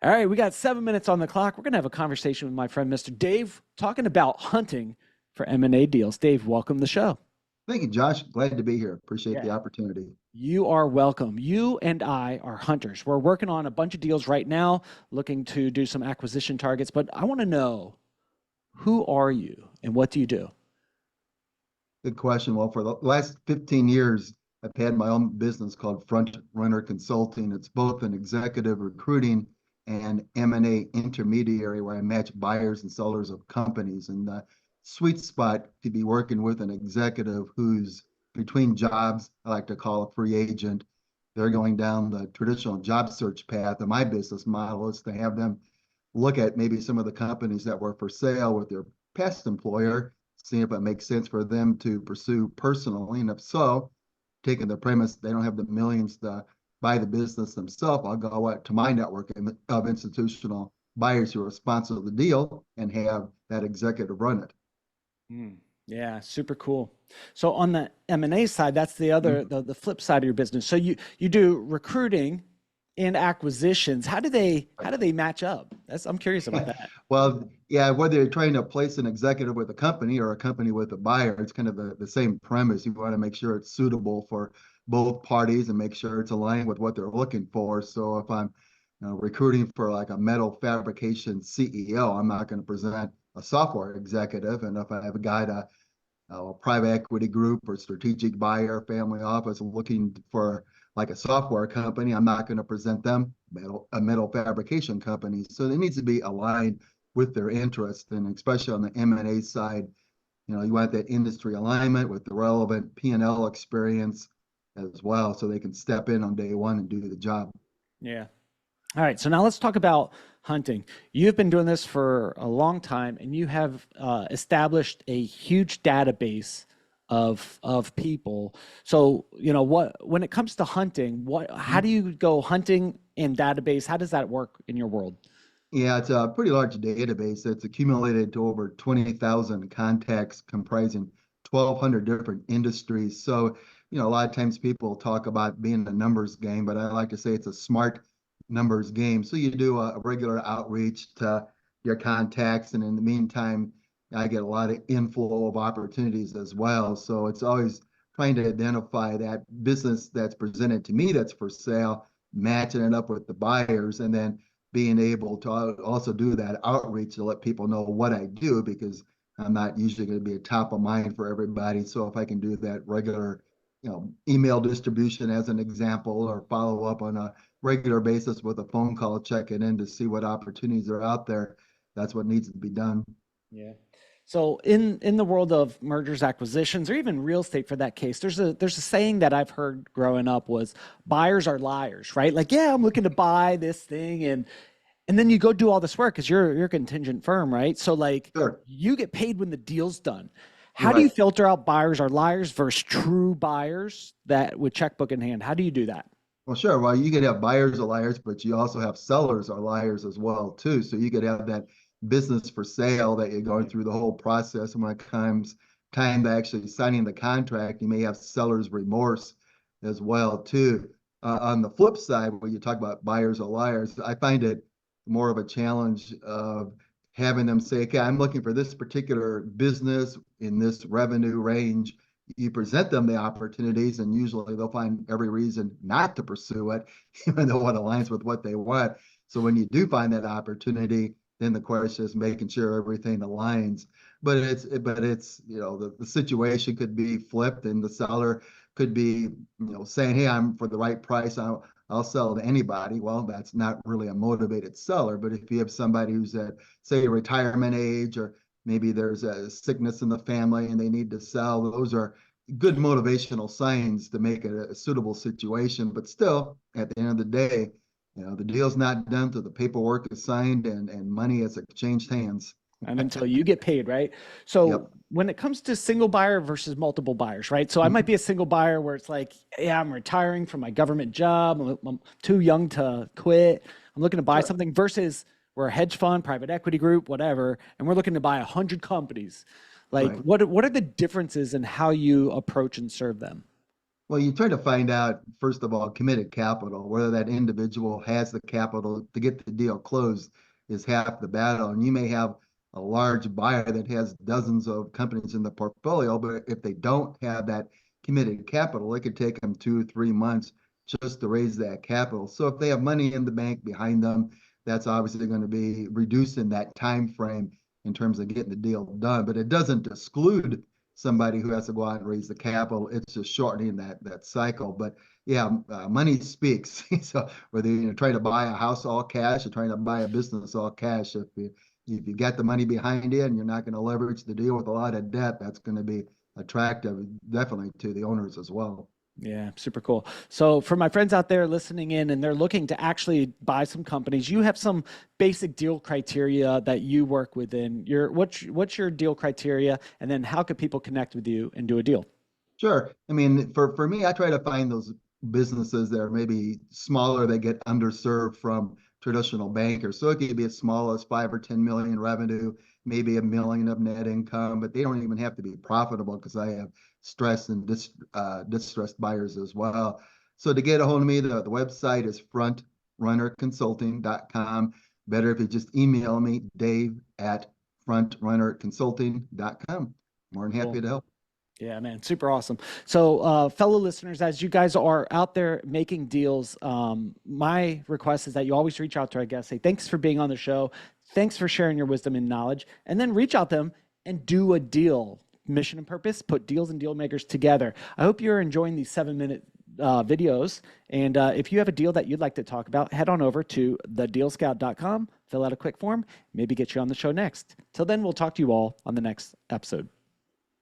All right, we got 7 minutes on the clock. We're going to have a conversation with my friend, Mr. Dave, talking about hunting for M&A deals. Dave, welcome to the show. Thank you, Josh. Glad to be here. Appreciate Yeah. the opportunity. You are welcome. You and I are hunters. We're working on a bunch of deals right now, looking to do some acquisition targets, but I want to know, who are you and what do you do? Good question. Well, for the last 15 years, I've had my own business called Front Runner Consulting. It's both an executive recruiting and M&A intermediary where I match buyers and sellers of companies. And the sweet spot to be working with an executive who's between jobs, I like to call a free agent. They're going down the traditional job search path. And my business model is to have them look at maybe some of the companies that were for sale with their past employer, seeing if it makes sense for them to pursue personally. And if so, taking the premise they don't have the millions to buy the business themselves, I'll go out to my network of institutional buyers who are sponsor of the deal and have that executive run it. Yeah, super cool. So on the M&A side, that's the other, the flip side of your business. So you do recruiting and acquisitions. How do they match up? I'm curious about that. Well, yeah, whether you're trying to place an executive with a company or a company with a buyer, it's kind of the same premise. You want to make sure it's suitable for both parties and make sure it's aligned with what they're looking for. So if I'm recruiting for like a metal fabrication CEO, I'm not going to present a software executive. And if I have a guy to a private equity group or strategic buyer, family office looking for like a software company, I'm not going to present them a metal fabrication company. So it needs to be aligned with their interest, and especially on the M&A side, you want that industry alignment with the relevant P&L experience as well, so they can step in on day one and do the job. Yeah. All right. So now let's talk about hunting. You've been doing this for a long time, and you have established a huge database of people. So, when it comes to hunting, how do you go hunting and database? How does that work in your world? Yeah, it's a pretty large database that's accumulated to over 20,000 contacts comprising 1,200 different industries. So, a lot of times people talk about being a numbers game, but I like to say it's a smart numbers game. So you do a regular outreach to your contacts, and in the meantime, I get a lot of inflow of opportunities as well. So it's always trying to identify that business that's presented to me that's for sale, matching it up with the buyers, and then being able to also do that outreach to let people know what I do, because I'm not usually going to be a top of mind for everybody. So if I can do that regular, email distribution as an example, or follow up on a regular basis with a phone call, checking in to see what opportunities are out there, that's what needs to be done. Yeah. So in the world of mergers, acquisitions, or even real estate for that case, there's a saying that I've heard growing up was buyers are liars, right? Like, yeah, I'm looking to buy this thing, and then you go do all this work because you're a contingent firm, right? So like, Sure. you get paid when the deal's done. You're How do you right. filter out buyers are liars versus true buyers that with checkbook in hand? How do you do that? Well, sure. Well, you could have buyers are liars, but you also have sellers are liars as well, too. So you could have that business for sale that you're going through the whole process. And when it comes time to actually signing the contract, you may have seller's remorse as well, too. On the flip side, when you talk about buyers are liars, I find it more of a challenge of having them say, okay, I'm looking for this particular business in this revenue range. You present them the opportunities, and usually they'll find every reason not to pursue it, even though it aligns with what they want. So when you do find that opportunity, then the question is making sure everything aligns. But it's the situation could be flipped, and the seller could be saying, hey, I'm for the right price, I'll sell to anybody. Well, that's not really a motivated seller. But if you have somebody who's at, say, retirement age, or maybe there's a sickness in the family and they need to sell, those are good motivational signs to make it a suitable situation. But still, at the end of the day, the deal's not done till the paperwork is signed and money has exchanged hands. And until you get paid, right? So Yep. when it comes to single buyer versus multiple buyers, right? So I might be a single buyer where it's like, yeah, I'm retiring from my government job. I'm too young to quit. I'm looking to buy Sure. something versus we're a hedge fund, private equity group, whatever, and we're looking to buy 100 companies. Like, Right. what are the differences in how you approach and serve them? Well, you try to find out, first of all, committed capital, whether that individual has the capital to get the deal closed is half the battle. And you may have a large buyer that has dozens of companies in the portfolio, but if they don't have that committed capital, it could take them 2 or 3 months just to raise that capital. So if they have money in the bank behind them, that's obviously going to be reducing that time frame in terms of getting the deal done. But it doesn't exclude somebody who has to go out and raise the capital. It's just shortening that cycle. But yeah, money speaks. So whether you're trying to buy a house all cash or trying to buy a business all cash, if you got the money behind you and you're not going to leverage the deal with a lot of debt, that's going to be attractive definitely to the owners as well. Yeah, super cool. So for my friends out there listening in and they're looking to actually buy some companies, you have some basic deal criteria that you work within. What's your deal criteria? And then how could people connect with you and do a deal? Sure. I mean, for me, I try to find those businesses that are maybe smaller that get underserved from traditional bankers. So it could be as small as 5 or 10 million revenue, maybe 1 million of net income, but they don't even have to be profitable because I have stress and distressed buyers as well. So to get a hold of me, the website is frontrunnerconsulting.com. Better if you just email me, dave@frontrunnerconsulting.com. More than happy Cool. to help. Yeah, man, super awesome. So, fellow listeners, as you guys are out there making deals, my request is that you always reach out to our guests, say, thanks for being on the show. Thanks for sharing your wisdom and knowledge. And then reach out to them and do a deal. Mission and purpose, put deals and deal makers together. I hope you're enjoying these 7-minute videos. And if you have a deal that you'd like to talk about, head on over to thedealscout.com, fill out a quick form, maybe get you on the show next. Till then, we'll talk to you all on the next episode.